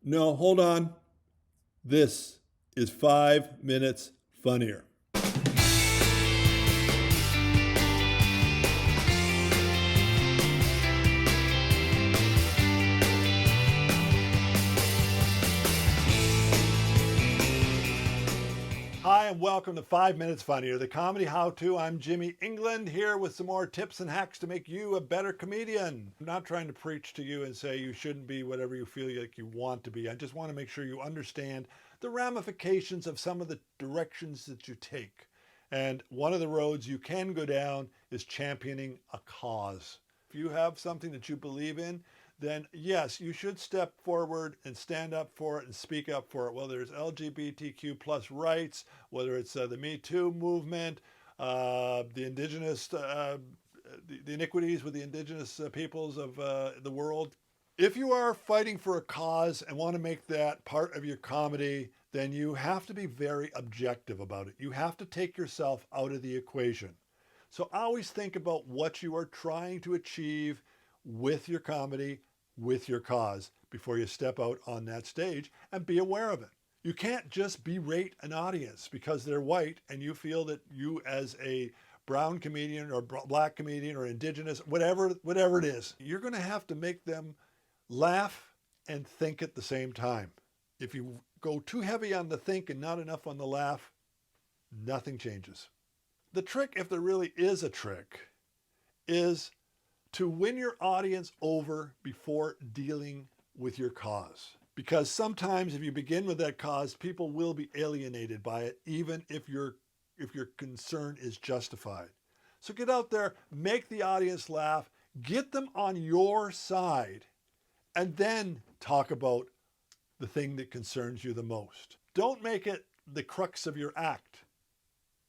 No, hold on. This is 5 minutes funnier. Hi, and welcome to 5 Minutes Funnier, the comedy how-to. I'm Jimmy England, here with some more tips and hacks to make you a better comedian. I'm not trying to preach to you and say you shouldn't be whatever you feel like you want to be. I just want to make sure you understand the ramifications of some of the directions that you take. And one of the roads you can go down is championing a cause. If you have something that you believe in, then yes, you should step forward and stand up for it and speak up for it, whether it's LGBTQ plus rights, whether it's the Me Too movement, the indigenous, the iniquities with the indigenous peoples of the world. If you are fighting for a cause and want to make that part of your comedy, then you have to be very objective about it. You have to take yourself out of the equation. So always think about what you are trying to achieve with your comedy, with your cause, before you step out on that stage, and be aware of it. You can't just berate an audience because they're white and you feel that you, as a brown comedian or black comedian or indigenous, whatever it is, you're going to have to make them laugh and think at the same time. If you go too heavy on the think and not enough on the laugh, nothing changes. The trick, if there really is a trick, is to win your audience over before dealing with your cause. Because sometimes if you begin with that cause, people will be alienated by it, even if your concern is justified. So get out there, make the audience laugh, get them on your side, and then talk about the thing that concerns you the most. Don't make it the crux of your act.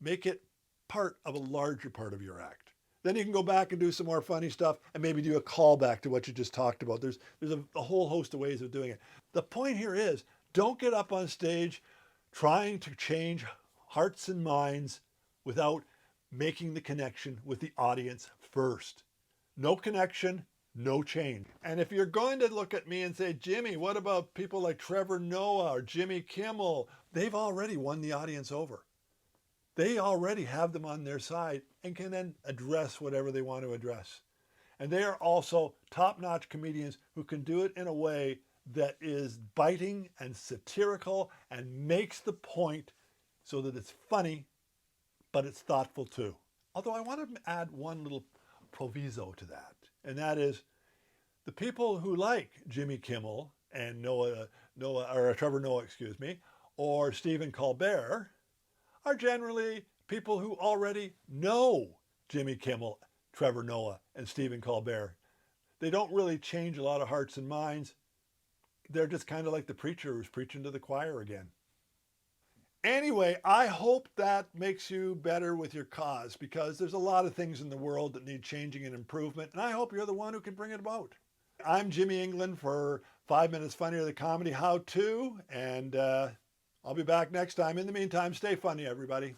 Make it part of a larger part of your act. Then you can go back and do some more funny stuff and maybe do a callback to what you just talked about. There's a whole host of ways of doing it. The point here is, don't get up on stage trying to change hearts and minds without making the connection with the audience first. No connection, no change. And if you're going to look at me and say, Jimmy, what about people like Trevor Noah or Jimmy Kimmel? They've already won the audience over. They already have them on their side and can then address whatever they want to address. And they are also top-notch comedians who can do it in a way that is biting and satirical and makes the point so that it's funny, but it's thoughtful too. Although I want to add one little proviso to that, and that is the people who like Jimmy Kimmel and Trevor Noah, or Stephen Colbert, are generally people who already know Jimmy Kimmel, Trevor Noah, and Stephen Colbert. They don't really change a lot of hearts and minds. They're just kind of like the preacher who's preaching to the choir again. Anyway, I hope that makes you better with your cause, because there's a lot of things in the world that need changing and improvement, and I hope you're the one who can bring it about. I'm Jimmy England for 5 Minutes Funnier, the comedy how-to, and I'll be back next time. In the meantime, stay funny, everybody.